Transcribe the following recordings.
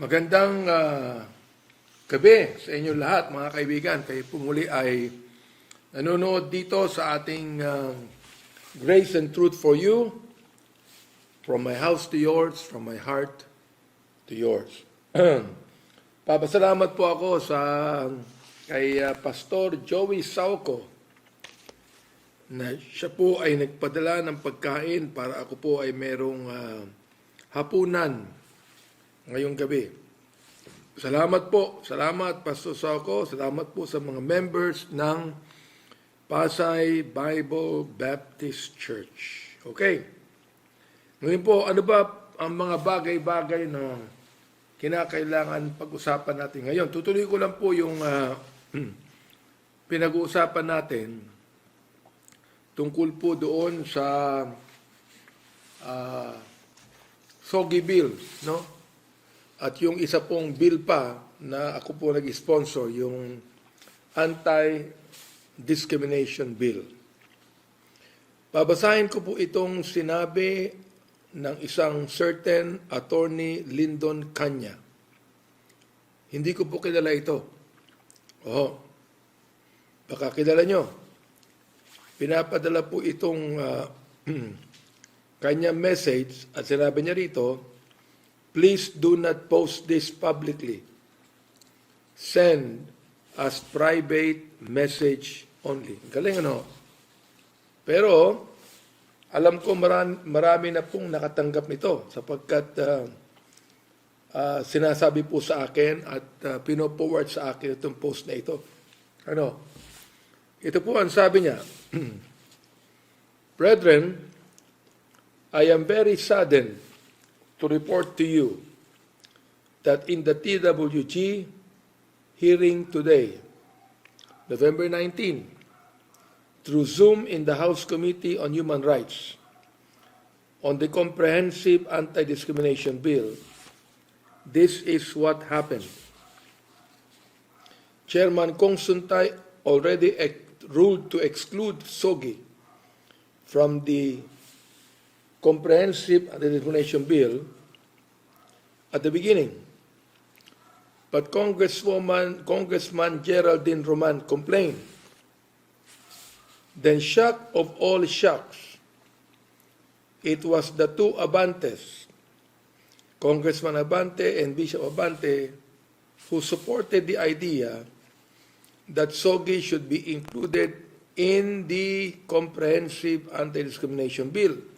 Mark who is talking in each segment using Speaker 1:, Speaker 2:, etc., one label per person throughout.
Speaker 1: Magandang gabi sa inyo lahat, mga kaibigan. Kayo po muli ay nanonood dito sa ating Grace and Truth for You, from my house to yours, from my heart to yours. Papasalamat po ako kay Pastor Joey Sauco na siya po ay nagpadala ng pagkain para ako po ay merong hapunan ngayong gabi. Salamat po. Salamat, Pastor Sauco. Salamat po sa mga members ng Pasay Bible Baptist Church. Okay. Ngayon po, ano ba ang mga bagay-bagay na kinakailangan pag-usapan natin ngayon? Tutuloy ko lang po yung pinag-uusapan natin tungkol po doon sa SOGIE Bill, no? At yung isa pong bill pa na ako po nag-sponsor, yung Anti-Discrimination Bill. Babasahin ko po itong sinabi ng isang certain attorney Lyndon Kanya. Hindi ko po kilala ito. Baka kilala nyo. Pinapadala po itong kanya message at sinabi niya rito, "Please do not post this publicly. Send as private message only." Galing, ano? Pero, alam ko marami na pong nakatanggap nito sapagkat sinasabi po sa akin at pino-forward sa akin itong post na ito. Ano? Ito po ang sabi niya, "Brethren, I am very saddened to report to you that in the TWG hearing today, November 19, through Zoom in the House Committee on Human Rights, on the Comprehensive Anti-Discrimination Bill, this is what happened. Chairman Kong Suntay already ruled to exclude SOGIE from the Comprehensive Anti-Discrimination Bill at the beginning. But Congressman Geraldine Roman complained. Then, shock of all shocks, it was the two Abantes, Congressman Abante and Bishop Abante, who supported the idea that SOGIE should be included in the Comprehensive Anti-Discrimination Bill,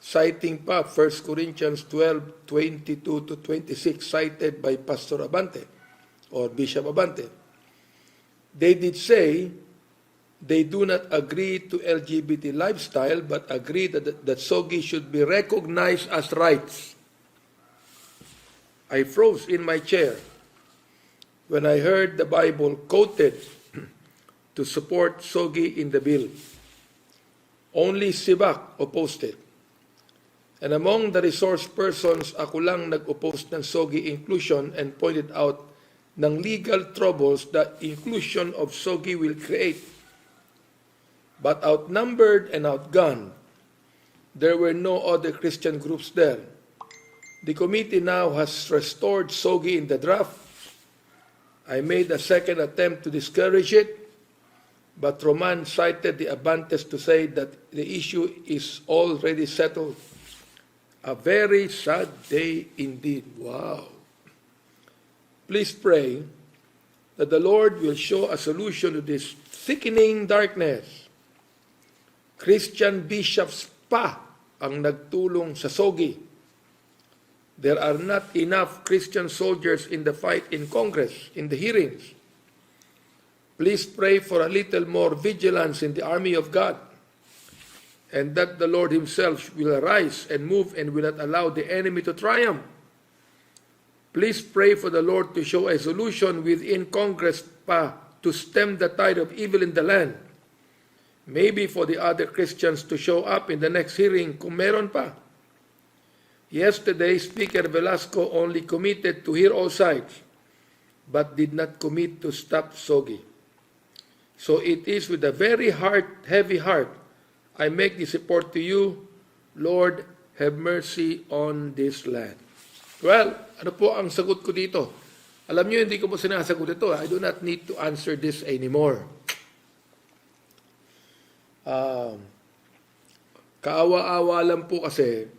Speaker 1: citing pa 1 Corinthians 12:22-26, cited by Pastor Abante or Bishop Abante. They did say they do not agree to LGBT lifestyle but agree that SOGIE should be recognized as rights. I froze in my chair when I heard the Bible quoted to support SOGIE in the bill. Only Sibak opposed it. And among the resource persons, ako lang nag-oppose ng SOGIE inclusion and pointed out ng legal troubles that inclusion of SOGIE will create. But outnumbered and outgunned, there were no other Christian groups there. The committee now has restored SOGIE in the draft. I made a second attempt to discourage it, but Roman cited the Abantes to say that the issue is already settled. A very sad day indeed." Wow. Please pray that the Lord will show a solution to this thickening darkness. Christian bishops pa ang nagtulong sa SOGIE. There are not enough Christian soldiers in the fight in Congress, in the hearings. Please pray for a little more vigilance in the army of God, and that the Lord himself will arise and move and will not allow the enemy to triumph. Please pray for the Lord to show a solution within Congress pa to stem the tide of evil in the land. Maybe for the other Christians to show up in the next hearing kung meron pa. Yesterday, Speaker Velasco only committed to hear all sides, but did not commit to stop SOGIE. So it is with a very heavy heart I make this report to you. Lord, have mercy on this land. Well, ano po ang sagot ko dito? Alam niyo, hindi ko po sinasagot ito. I do not need to answer this anymore. Kaawa-awa lang po kasi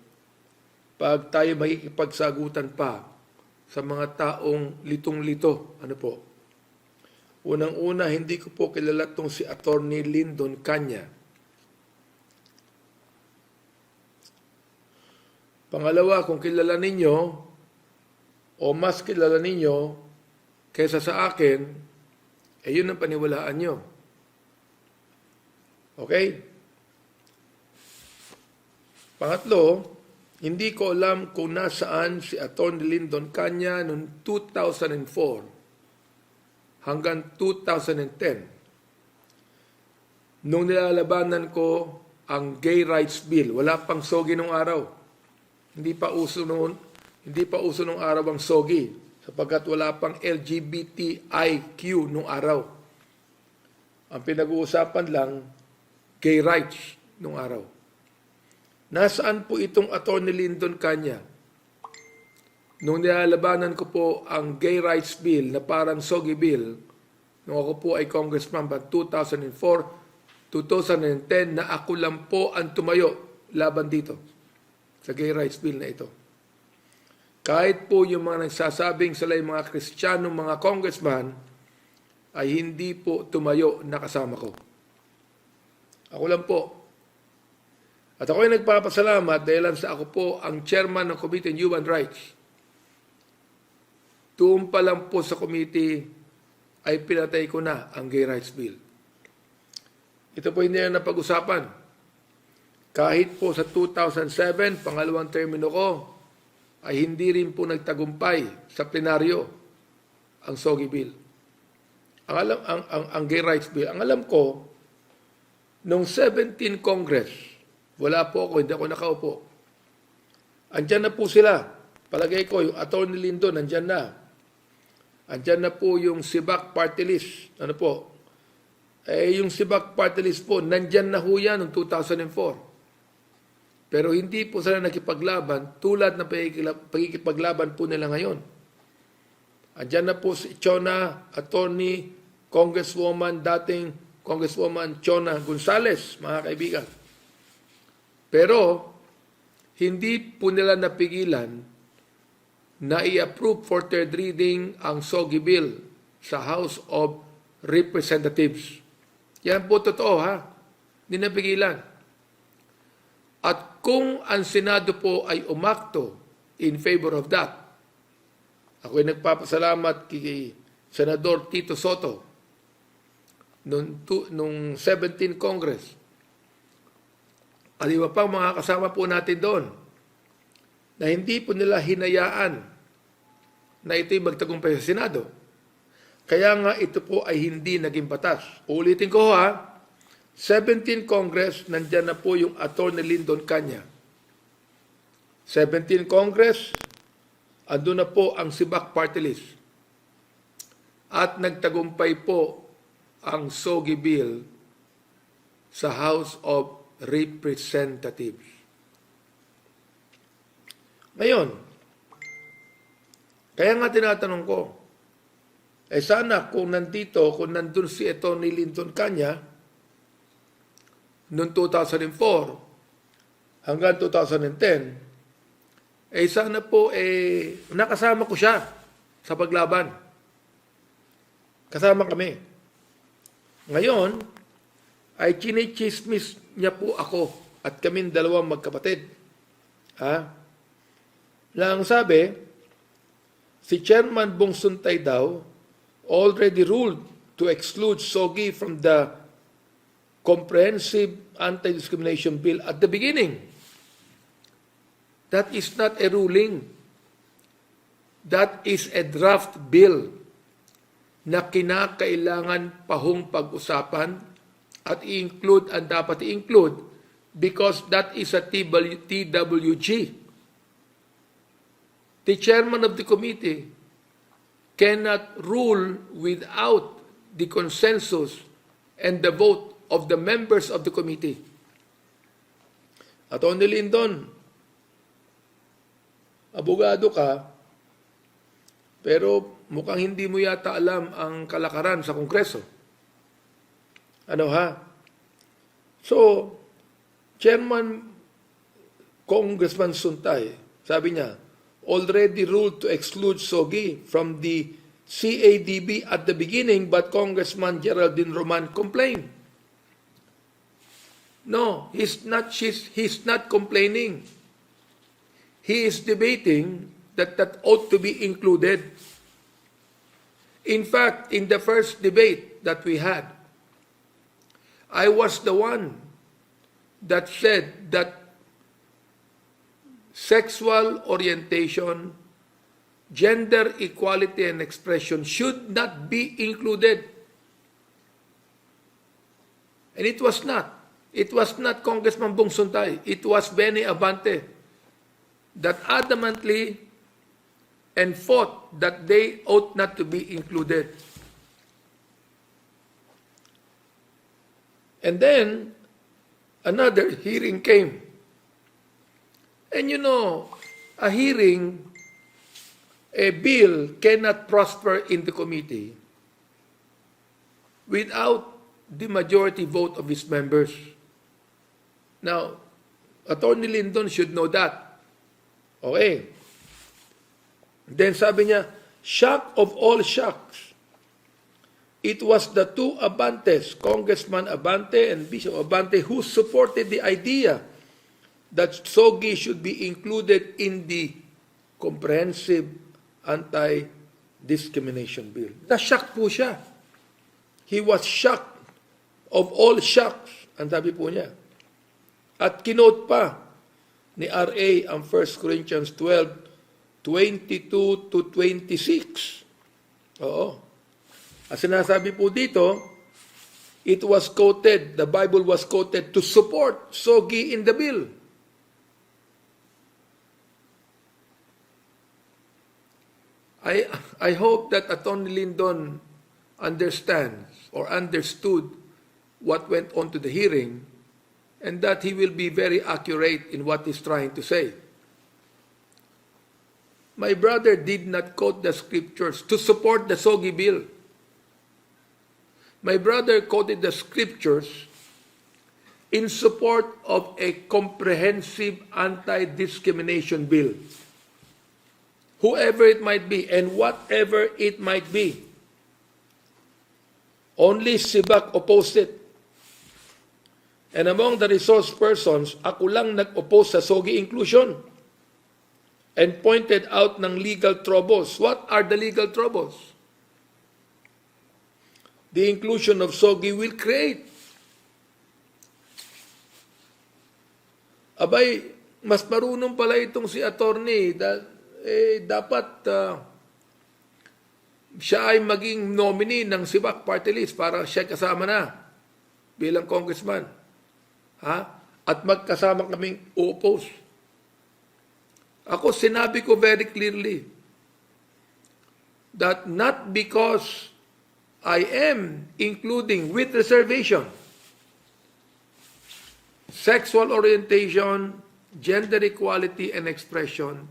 Speaker 1: pag tayo makikipagsagutan pa sa mga taong litong-lito. Ano po? Unang-una, hindi ko po kilala itong si Attorney Lyndon Kanya. Pangalawa, kung kilala ninyo o mas kilala ninyo kaysa sa akin, yun ang paniwalaan nyo. Okay? Pangatlo, hindi ko alam kung nasaan si Atty. Lyndon Kanya noong 2004 hanggang 2010. Nung nilalabanan ko ang Gay Rights Bill, wala pang SOGIE nung araw. Hindi pa uso nung araw ang SOGIE sapagkat wala pang LGBTIQ nung araw. Ang pinag-uusapan lang, gay rights nung araw. Nasaan po itong Atty. Lyndon Kanya? Nung nilalabanan ko po ang Gay Rights Bill na parang SOGIE Bill, nung ako po ay Congressman ba 2004, 2010, na ako lang po ang tumayo laban dito sa Gay Rights Bill na ito. Kahit po yung mga nagsasabing sila yung mga Kristiyanong mga congressman, ay hindi po tumayo na kasama ko. Ako lang po. At ako ay nagpapasalamat dahil sa ako po ang chairman ng Committee on Human Rights. Tuon pa lang po sa committee ay pinatay ko na ang Gay Rights Bill. Ito po hindi na napag-usapan. Kahit po sa 2007, pangalawang termino ko, ay hindi rin po nagtagumpay sa plenaryo ang SOGIE Bill. Ang Gay Rights Bill. Ang alam ko, noong 17 Congress, wala po ako, hindi ako nakaupo. Andyan na po sila. Palagay ko, yung Atty. Lyndon, andyan na. Andyan na po yung SIBAC party list. Ano po? Yung SIBAC party list po, nandyan na ho yan noong 2004. Pero hindi po sila nakipaglaban tulad na pagkikipaglaban po nila ngayon. Andyan na po si Chona, Attorney, Congresswoman, dating Congresswoman Chona Gonzales, mga kaibigan. Pero, hindi po nila napigilan na i-approve for third reading ang SOGIE Bill sa House of Representatives. Yan po totoo, ha? Hindi napigilan. At kung ang Senado po ay umakto in favor of that, ako ay nagpapasalamat kay Senador Tito Soto nung 17 Congress. At iba pang mga kasama po natin doon na hindi po nila hinayaan na ito'y magtagumpay sa Senado. Kaya nga ito po ay hindi naging batas. Uulitin ko ha, 17 Congress, nandyan na po yung Atty. Lyndon Kanya. 17 Congress, andun na po ang SIBAC party list. At nagtagumpay po ang SOGIE Bill sa House of Representatives. Ngayon, kaya nga tinatanong ko, sana kung nandun si Atty. Lyndon Kanya, noong 2004 hanggang 2010, sana po nakasama ko siya sa paglaban. Kasama kami. Ngayon, ay chinichismis niya po ako at kaming dalawang magkapatid. Lang sabi, si Chairman Bong Suntay daw already ruled to exclude SOGIE from the Comprehensive Anti-Discrimination Bill at the beginning. That is not a ruling. That is a draft bill na kinakailangan pahong pag-usapan at i-include ang dapat i-include because that is a TWG. The chairman of the committee cannot rule without the consensus and the vote of the members of the committee. Atty. Lyndon, abogado ka, Pero mukhang hindi mo yata alam ang kalakaran sa Kongreso. Ano ha? So, Chairman Congressman Suntay, sabi niya, already ruled to exclude SOGIE from the CADB at the beginning, but Congressman Geraldine Roman complained. No, he's not complaining. He is debating that ought to be included. In fact, in the first debate that we had, I was the one that said that sexual orientation, gender equality and expression should not be included. And it was not. It was not Congressman Bong Suntay. It was Benny Abante that adamantly and fought that they ought not to be included. And then, another hearing came. And you know, a hearing, a bill cannot prosper in the committee without the majority vote of its members. Now, Attorney Lyndon should know that. Okay. Then sabi niya, shock of all shocks. It was the two Abantes, Congressman Abante and Bishop Abante, who supported the idea that SOGIE should be included in the Comprehensive Anti-Discrimination Bill. Na-shock po siya. He was shocked of all shocks, ang sabi po niya. At kinote pa ni RA ang 1 Corinthians 12:22 to 26. Oo. Ang sinasabi po dito, it was quoted, the Bible was quoted to support SOGIE in the bill. I hope that Attorney Lyndon understands or understood what went on to the hearing and that he will be very accurate in what he's trying to say. My brother did not quote the scriptures to support the SOGIE bill. My brother quoted the scriptures in support of a comprehensive anti-discrimination bill. Whoever it might be and whatever it might be. Only SIBAC opposed it. And among the resource persons, ako lang nag-oppose sa SOGIE inclusion and pointed out ng legal troubles. What are the legal troubles? The inclusion of SOGIE will create. Abay, mas marunong pala itong si attorney. Dapat siya ay maging nominee ng SIBAC party list para siya kasama na bilang congressman. Ha? At magkasama kaming oppose. Ako sinabi ko very clearly that not because I am including with reservation sexual orientation, gender equality and expression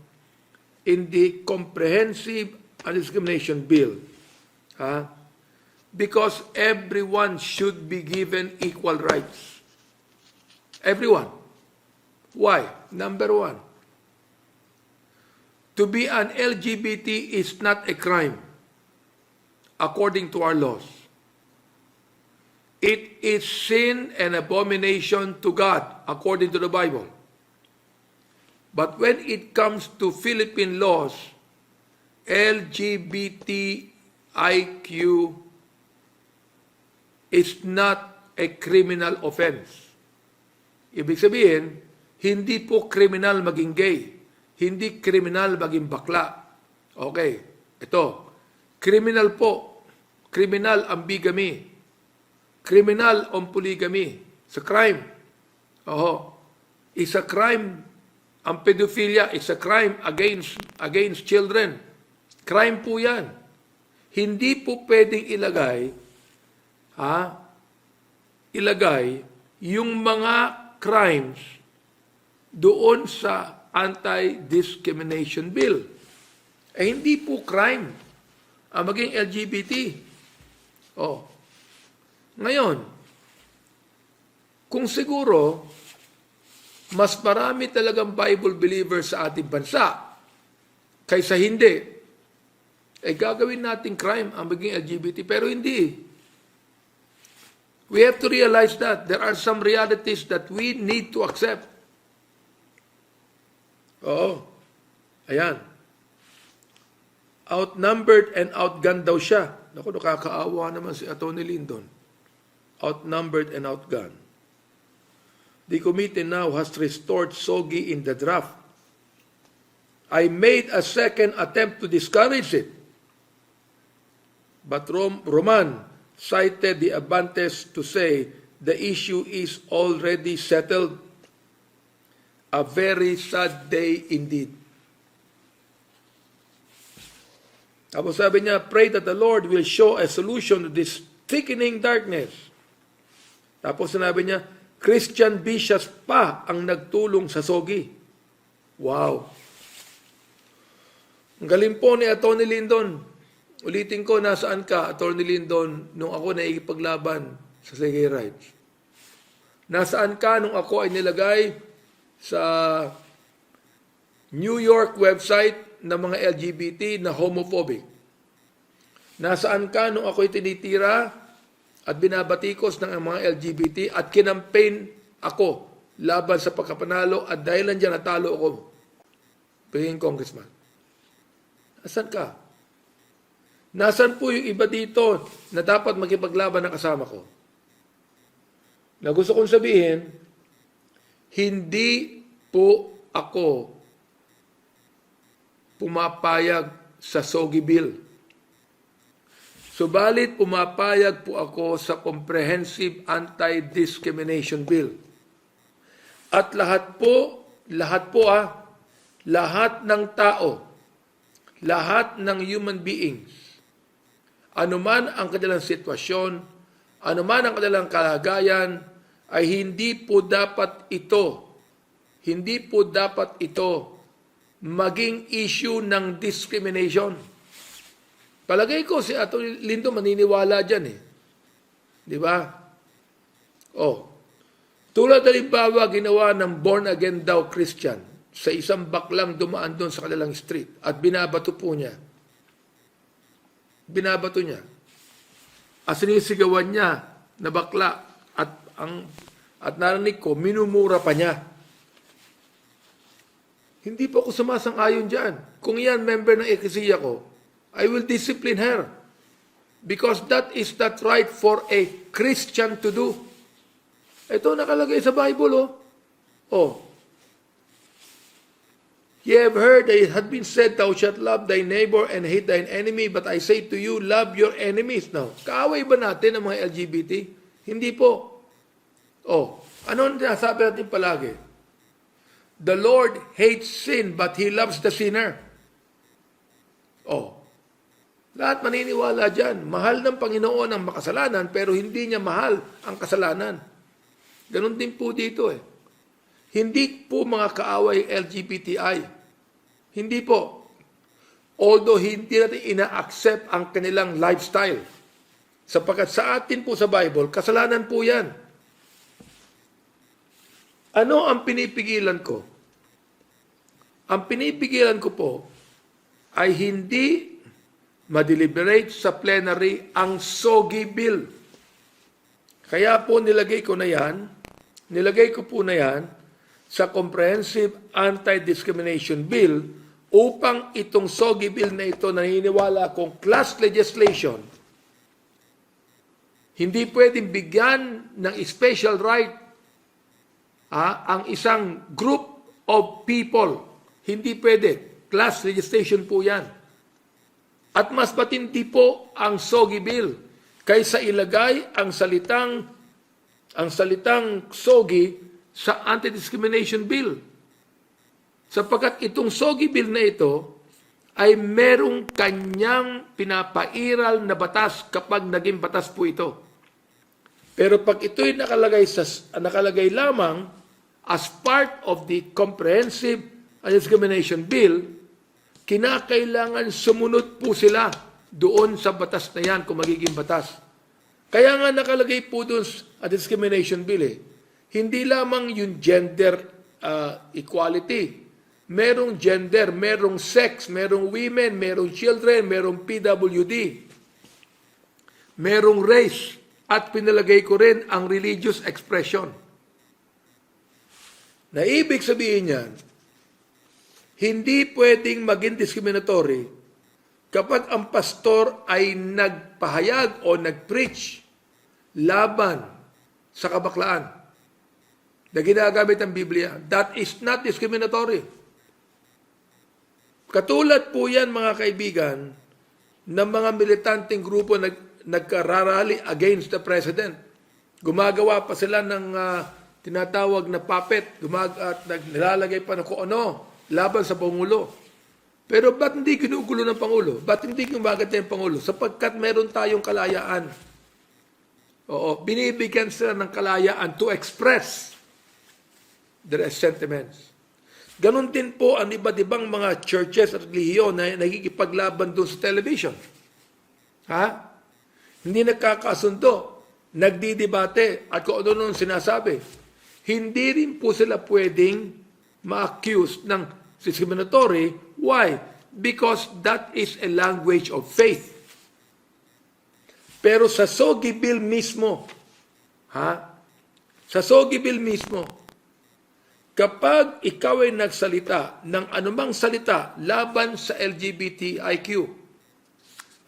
Speaker 1: in the Comprehensive Anti-Discrimination Bill. Because everyone should be given equal rights. Everyone. Why? Number one, to be an LGBT is not a crime according to our laws. It is sin and abomination to God according to the Bible. But when it comes to Philippine laws, LGBTIQ is not a criminal offense. Ibig sabihin, hindi po criminal maging gay. Hindi criminal maging bakla. Okay, ito. Criminal po. Criminal ang bigamy. Criminal ang polygamy. It's a crime. It's a crime. Ang pedophilia is a crime against children. Crime po yan. Hindi po pwedeng ilagay yung mga crimes doon sa Anti-Discrimination Bill. hindi po crime ang maging LGBT. Oh. Ngayon, kung siguro, mas marami talagang Bible believers sa ating bansa kaysa hindi, gagawin nating crime ang maging LGBT, pero hindi. We have to realize that there are some realities that we need to accept. Oo. Ayan. Outnumbered and outgunned daw siya. Naku, nakakaawa naman si Atty. Lyndon. Outnumbered and outgunned. The committee now has restored SOGIE in the draft. I made a second attempt to discourage it. But Roman cited the Abantes to say the issue is already settled. A very sad day indeed. Tapos sabi niya, pray that the Lord will show a solution to this thickening darkness. Tapos sinabi niya, Christian bishops pa ang nagtulong sa SOGIE. Wow. Ang galing po ni Atty. Lyndon. Ulitin ko, nasaan ka, Atty. Lyndon, nung ako naikipaglaban sa gay rights? Nasaan ka nung ako ay nilagay sa New York website ng mga LGBT na homophobic? Nasaan ka nung ako'y tinitira at binabatikos ng mga LGBT at kinampaign ako laban sa pagkapanalo at dahil nandiyan natalo ako pagiging congressman? Nasaan ka? Nasaan po yung iba dito na dapat makipaglaban ng kasama ko? Na gusto kong sabihin, hindi po ako pumapayag sa SOGIE bill. Subalit pumapayag po ako sa Comprehensive Anti-Discrimination Bill. At lahat ng tao, lahat ng human beings, anuman ang kanilang sitwasyon, anuman ang kanilang kalagayan, ay hindi po dapat ito maging issue ng discrimination. Palagay ko si Atty. Lyndon maniniwala dyan eh. Di ba? Tulad halimbawa ginawa ng born again daw Christian sa isang baklang dumaan doon sa kanilang street at binabato po niya. Binabato niya. At sinisigawan niya na bakla at narinig ko, minumura pa niya. Hindi po ako sumasang-ayon dyan. Kung yan member ng eklesia ko, I will discipline her. Because that is not right for a Christian to do. Ito nakalagay sa Bible, Ye have heard that it had been said, thou shalt love thy neighbor and hate thine enemy, but I say to you, love your enemies. Now, kaaway ba natin ang mga LGBT? Hindi po. Ano ang sabi natin palagi? The Lord hates sin, but He loves the sinner. Lahat maniniwala dyan. Mahal ng Panginoon ang makasalanan, pero hindi niya mahal ang kasalanan. Ganon din po dito eh. Hindi po mga kaaway LGBTI. Hindi po. Although hindi natin ina-accept ang kanilang lifestyle. Sapagkat sa atin po sa Bible, kasalanan po yan. Ano ang pinipigilan ko? Ang pinipigilan ko po ay hindi ma-deliberate sa plenary ang SOGIE bill. Kaya po nilagay ko po na yan sa Comprehensive Anti-Discrimination Bill upang itong SOGIE bill na ito, naniniwala akong class legislation, hindi pwedeng bigyan ng special right ang isang group of people. Hindi pwede. Class legislation po yan. At mas matindi po ang SOGIE bill kaysa ilagay ang salitang SOGIE sa Anti-Discrimination Bill. Sapagkat itong SOGIE bill na ito ay merong kanyang pinapairal na batas kapag naging batas po ito. Pero pag ito'y nakalagay lamang as part of the Comprehensive Anti-Discrimination Bill, kinakailangan sumunod po sila doon sa batas na yan kung magiging batas. Kaya nga nakalagay po doon sa discrimination bill hindi lamang yung gender equality. Merong gender, merong sex, merong women, merong children, merong PWD, merong race, at pinalagay ko rin ang religious expression. Na ibig sabihin niyan, hindi pwedeng maging discriminatory kapag ang pastor ay nagpahayag o nagpreach laban sa kabaklaan na ginagamit ang Biblia. That is not discriminatory. Katulad po yan, mga kaibigan, ng mga militanteng grupo nagkararally against the president. Gumagawa pa sila ng tinatawag na puppet, at nilalagay pa ng kung ano, laban sa Pangulo. Pero ba't hindi ginugulo ng Pangulo? Ba't hindi gumagat ng Pangulo? Sapagkat meron tayong kalayaan. Oo, binibigyan sila ng kalayaan to express their sentiments. Ganon din po ang iba't ibang mga churches at relihiyon na nagkikipaglaban doon sa television. Hindi nagkakasundo, nagdidebate at kung ano nung sinasabi. Hindi rin po sila pwedeng ma-accuse ng discriminatory. Why? Because that is a language of faith. Pero sa SOGIE bill mismo, sa SOGIE bill mismo, kapag ikaw ay nagsalita ng anumang salita laban sa LGBTIQ,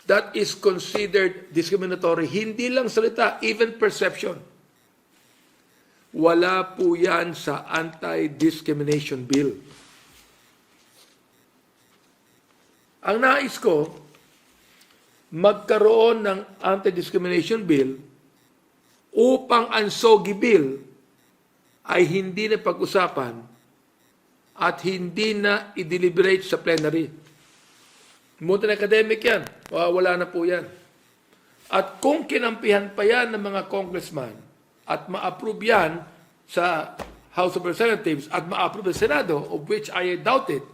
Speaker 1: that is considered discriminatory. Hindi lang salita, even perception. Wala po yan sa Anti-Discrimination Bill. Ang nais ko, magkaroon ng Anti-Discrimination Bill upang ang SOGIE Bill ay hindi na pag-usapan at hindi na i-deliberate sa plenary. Muntin academic yan. Wala na po yan. At kung kinampihan pa yan ng mga congressman at ma-approve yan sa House of Representatives at ma-approve sa Senado, of which I doubt it,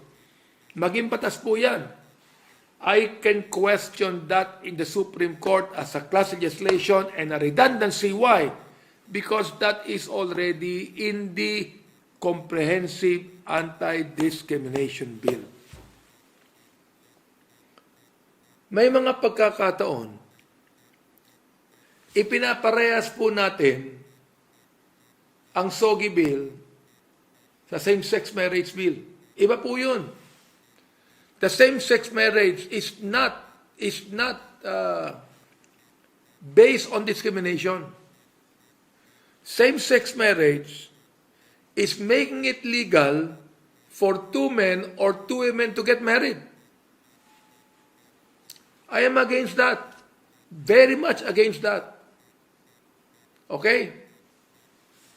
Speaker 1: maging batas po yan. I can question that in the Supreme Court as a class legislation and a redundancy. Why? Because that is already in the Comprehensive Anti-Discrimination Bill. May mga pagkakataon, ipinaparehas po natin ang SOGIE Bill sa same-sex marriage bill. Iba po yun. The same-sex marriage is not based on discrimination. Same-sex marriage is making it legal for two men or two women to get married. I am against that. Very much against that. Okay?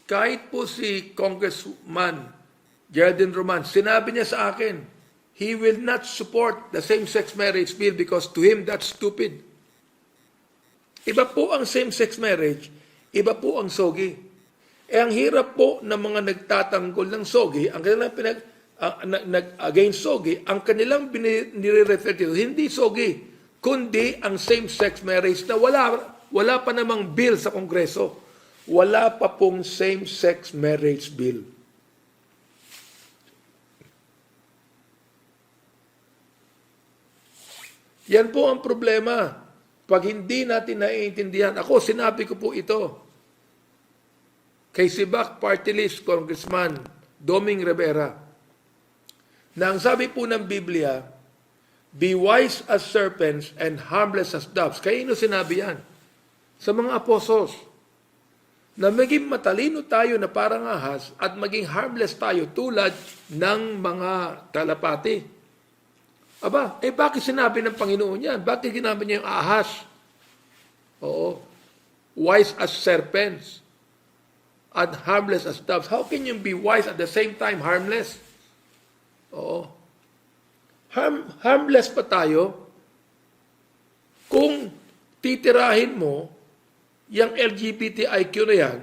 Speaker 1: Kahit po si Congressman Geraldine Roman, sinabi niya sa akin, he will not support the same-sex marriage bill because to him that's stupid. Iba po ang same-sex marriage, iba po ang SOGIE. Ang hirap po ng mga nagtatanggol ng SOGIE, ang kanilang against SOGIE, ang kanilang nire-refer dito, hindi SOGIE, kundi ang same-sex marriage na wala pa namang bill sa Kongreso. Wala pa pong same-sex marriage bill. Yan po ang problema. Pag hindi natin naiintindihan, ako, sinabi ko po ito kay Sibak Party List Congressman Doming Rivera, na ang sabi po ng Biblia, be wise as serpents and harmless as doves. Kaino sinabi yan? Sa mga apostles. Na maging matalino tayo na parang ahas at maging harmless tayo tulad ng mga talapati. Aba, bakit sinabi ng Panginoon yan? Bakit ginabi niya yung ahas? Oo. Wise as serpents and harmless as doves. How can you be wise at the same time harmless? Oo. Harmless pa tayo kung titirahin mo yung LGBTIQ na yan,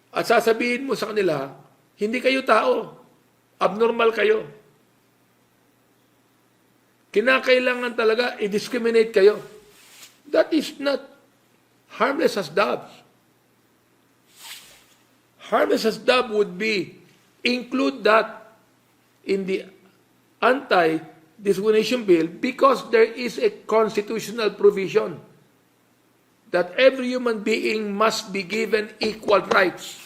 Speaker 1: at sasabihin mo sa kanila, hindi kayo tao, abnormal kayo. kinakailangan talaga i-discriminate kayo. That is not harmless as doves. Harmless as dove would be, include that in the Anti-Discrimination Bill because there is a constitutional provision that every human being must be given equal rights.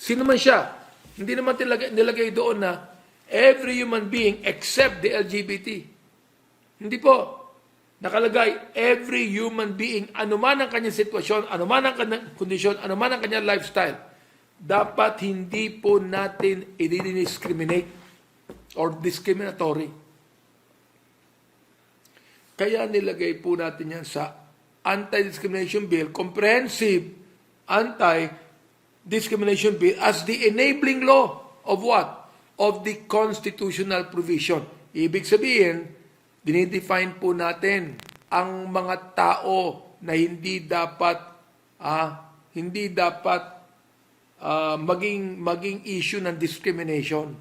Speaker 1: Sino man siya? Hindi naman nilagay doon na every human being except the LGBT. Hindi po. Nakalagay, every human being, anuman ang kanyang sitwasyon, anuman ang kanyang kondisyon, anuman ang kanyang lifestyle, dapat hindi po natin i-discriminate or discriminatory. Kaya nilagay po natin yan sa Anti-Discrimination Bill, Comprehensive Anti-Discrimination Bill as the enabling law of what? Of the constitutional provision. Ibig sabihin, dinidefine po natin ang mga tao na hindi dapat maging issue ng discrimination.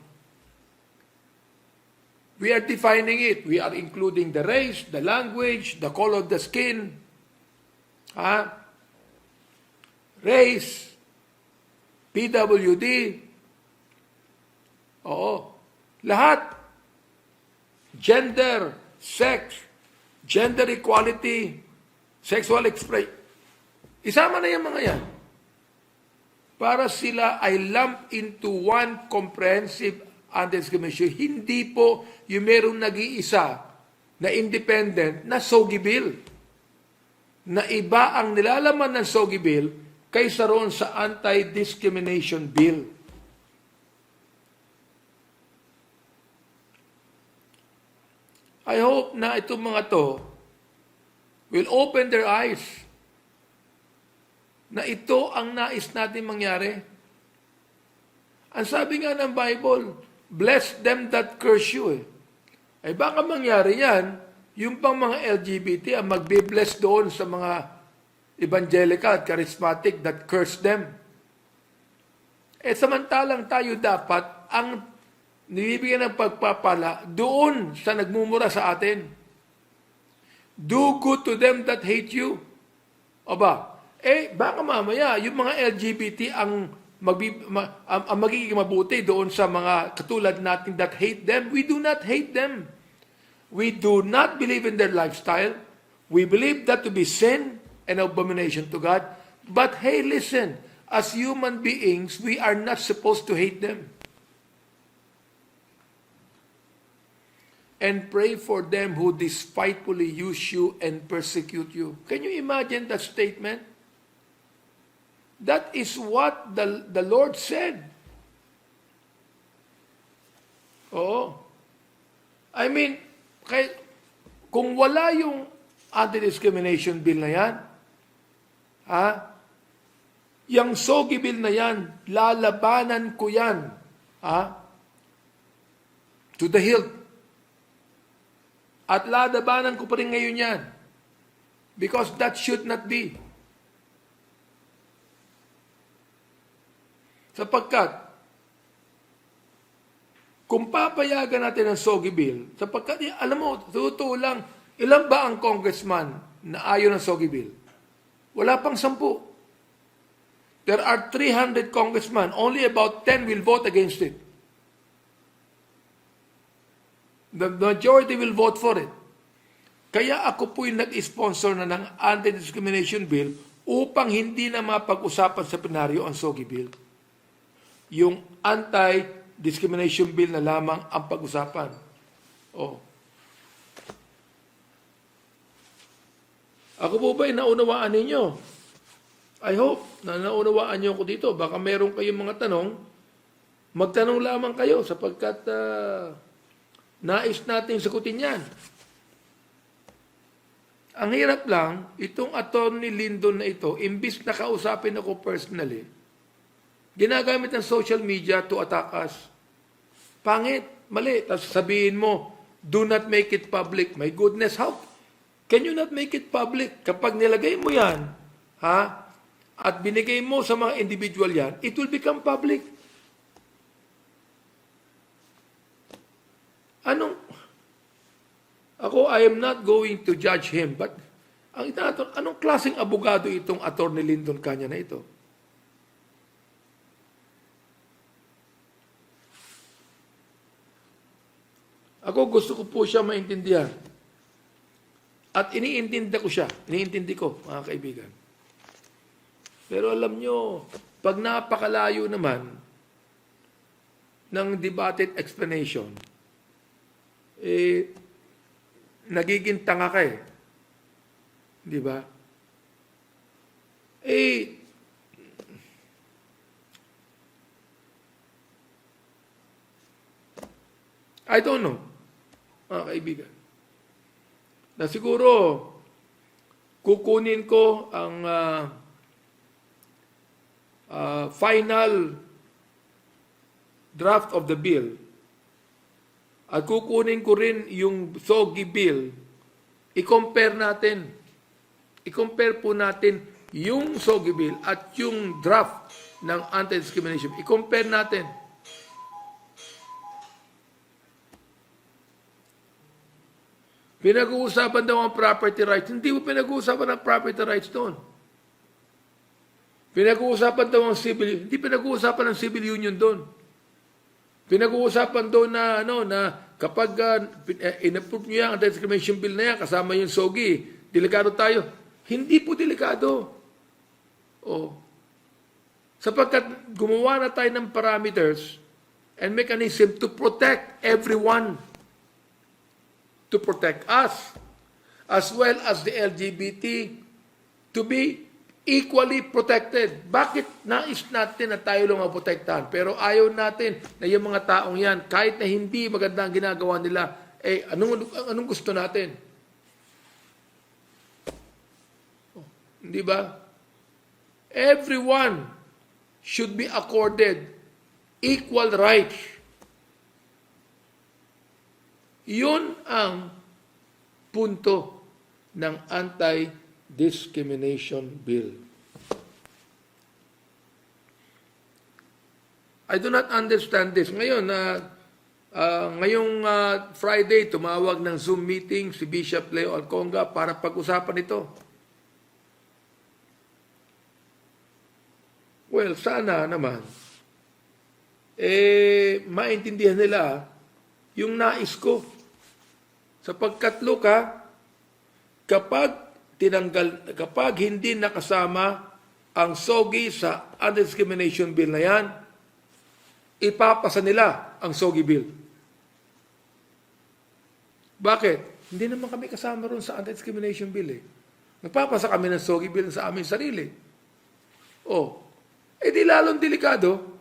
Speaker 1: We are defining it. We are including the race, the language, the color of the skin, race, PWD, lahat, gender, sex, gender equality, sexual expression. Isama na yung mga yan. Para sila ay lump into one comprehensive anti-discrimination. Hindi po yung merong nag-iisa na independent na SOGIE Bill. Na iba ang nilalaman ng SOGIE Bill kaysa roon sa Anti-Discrimination Bill. I hope na itong mga to will open their eyes na ito ang nais natin mangyari. Ang sabi nga ng Bible, bless them that curse you. Ay baka mangyari yan, yung pang mga LGBT ang magbe-bless doon sa mga evangelical, charismatic that curse them. Samantalang tayo dapat ang nibibigyan ng pagpapala doon sa nagmumura sa atin. Do good to them that hate you. Baka mamaya, yung mga LGBT ang magiging mabuti doon sa mga katulad natin that hate them. We do not hate them. We do not believe in their lifestyle. We believe that to be sin and abomination to God. But hey, listen, as human beings, we are not supposed to hate them. And pray for them who despitefully use you and persecute you. Can you imagine that statement? That is what the Lord said. I mean, kung wala yung anti-discrimination bill na yan, yung SOGIE bill na yan, lalabanan ko yan, to the hilt. At lalabanan ko pa rin ngayon yan. Because that should not be. Sapagkat, kung papayagan natin ang SOGIE bill, sapagkat, alam mo, totoo lang, ilan ba ang congressman na ayaw ng SOGIE bill? Wala pang 10. There are 300 congressmen, only about 10 will vote against it. The majority will vote for it. Kaya ako po'y nag-sponsor na ng anti-discrimination bill upang hindi na mapag-usapan sa plenaryo ang SOGIE bill. Yung anti-discrimination bill na lamang ang pag-usapan. Ako po ba'y naunawaan ninyo? I hope na naunawaan niyo ako dito. Baka meron kayong mga tanong. Magtanong lamang kayo sapagkat nais natin sagutin yan. Ang hirap lang, itong Attorney Lyndon na ito, imbis na kausapin ako personally, ginagamit ng social media to attack us. Pangit, mali. Tapos sabihin mo, do not make it public. My goodness, how can you not make it public? Kapag nilagay mo yan, at binigay mo sa mga individual yan, it will become public. Ako, I am not going to judge him, but anong klaseng abogado itong Attorney Lyndon Kanya na ito? Ako gusto ko po siya maintindihan. At iniintindi ko, mga kaibigan. Pero alam nyo, pag napakalayo naman ng debated explanation, nagiging tanga ka eh. Di ba? I don't know, mga kaibigan. Na siguro, kukunin ko ang final draft of the bill at kukunin ko rin yung SOGIE bill. I-compare natin. I-compare po natin yung SOGIE bill at yung draft ng anti-discrimination. I-compare natin. Pinag-uusapan daw ang property rights. Hindi mo pinag-uusapan ang property rights doon. Pinag-uusapan daw ang civil, hindi pinag-uusapan ang civil union doon. Pinag-uusapan doon na, na kapag in-approve niya ang anti-discrimination bill na yan, kasama yung SOGIE, delikado tayo. Hindi po delikado. Sapagkat gumawa na tayo ng parameters and mechanism to protect everyone. To protect us, as well as the LGBT, to be equally protected. Bakit nais natin na tayo lang maprotektahan? Pero ayaw natin na yung mga taong yan, kahit na hindi maganda ang ginagawa nila, anong gusto natin? Di ba? Everyone should be accorded equal rights. Yun ang punto ng Anti-Discrimination Bill. I do not understand this. Ngayon, ngayong Friday, tumawag ng Zoom meeting si Bishop Leo Alconga para pag-usapan ito. Well, sana naman, maintindihan nila yung nais ko. Sapagkat kapag hindi nakasama ang SOGIE sa anti-discrimination bill na yan, ipapasa nila ang SOGIE bill. Bakit? Hindi naman kami kasama ron sa anti-discrimination bill eh. Nagpapasa kami ng SOGIE bill sa aming sarili. Di lalong delikado.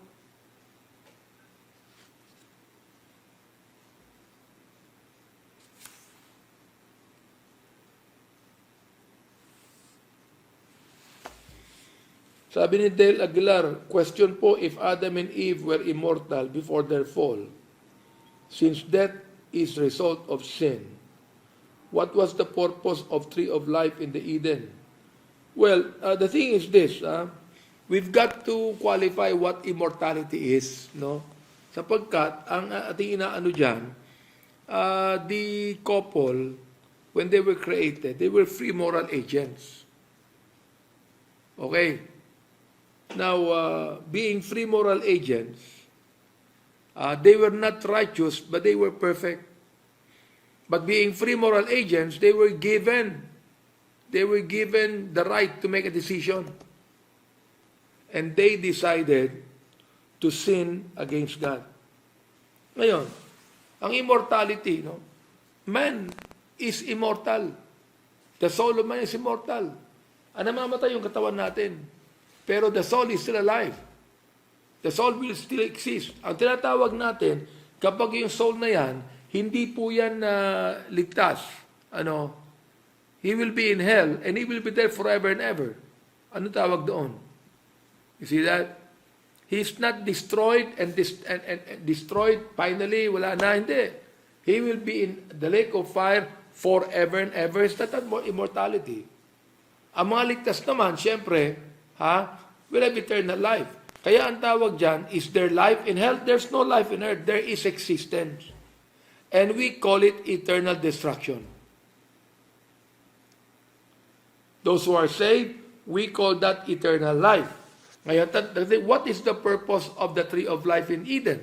Speaker 1: Sabi ni Dale Aguilar, question po if Adam and Eve were immortal before their fall, since death is result of sin. What was the purpose of tree of life in the Eden? Well, the thing is this, we've got to qualify what immortality is, no? Sapagkat ang ating inaano diyan, the couple, when they were created, they were free moral agents. Okay? Now, being free moral agents, they were not righteous, but they were perfect. But being free moral agents, they were given the right to make a decision. And they decided to sin against God. Ngayon, ang immortality, no? Man is immortal. The soul of man is immortal. Namamatay yung katawan natin. Pero the soul is still alive. The soul will still exist. Ang tinatawag natin, kapag yung soul na yan, hindi po yan ligtas. He will be in hell and he will be there forever and ever. Ano tawag doon? You see that? He's not destroyed and destroyed finally, wala na, hindi. He will be in the lake of fire forever and ever. Is that immortality? Ang mga ligtas naman, syempre, will have eternal life. Kaya ang tawag dyan, is there life in hell? There's no life in earth. There is existence. And we call it eternal destruction. Those who are saved, we call that eternal life. Ngayon, what is the purpose of the tree of life in Eden?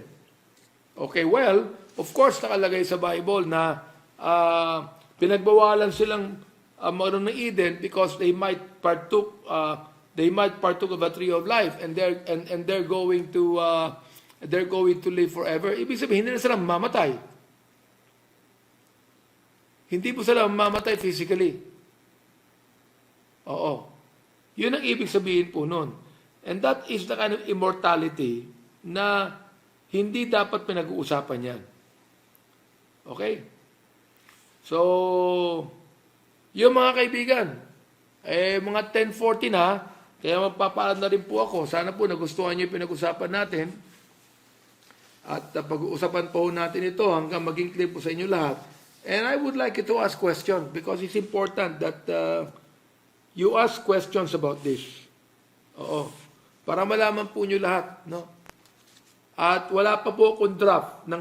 Speaker 1: Okay, well, of course, nakalagay sa Bible na pinagbawalan silang magkaroon ng Eden because they might partook of the tree of life, and they're going to live forever. Ibig sabihin, hindi na sila mamamatay. Hindi po sila mamamatay physically. Oo. Yun ang ibig sabihin po nun. And that is the kind of immortality na hindi dapat pinag-uusapan yan. Okay? So, yung mga kaibigan, mga 10:40 na, kaya magpapaalam na rin po ako. Sana po nagustuhan niyo yung pinag-usapan natin. At pag-uusapan po natin ito hanggang maging clear po sa inyo lahat. And I would like you to ask questions because it's important that you ask questions about this. Oo. Para malaman po nyo lahat, no? At wala pa po akong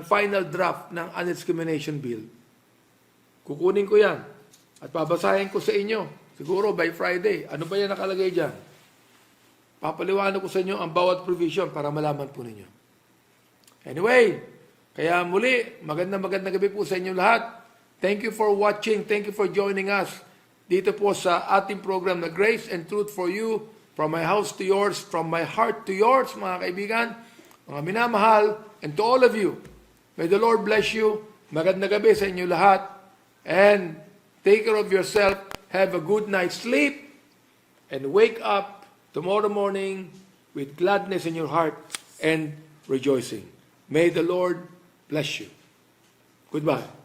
Speaker 1: final draft ng Anti-Discrimination Bill. Kukunin ko yan. At babasahin ko sa inyo. Siguro by Friday. Ano ba yan nakalagay dyan? Papaliwanag ko sa inyo ang bawat provision para malaman po ninyo. Anyway, kaya muli, magandang gabi po sa inyo lahat. Thank you for watching. Thank you for joining us dito po sa ating program na Grace and Truth for You. From my house to yours, from my heart to yours, mga kaibigan, mga minamahal, and to all of you, may the Lord bless you. Magandang gabi sa inyo lahat. And take care of yourself. Have a good night's sleep. And wake up tomorrow morning with gladness in your heart and rejoicing. May the Lord bless you. Goodbye.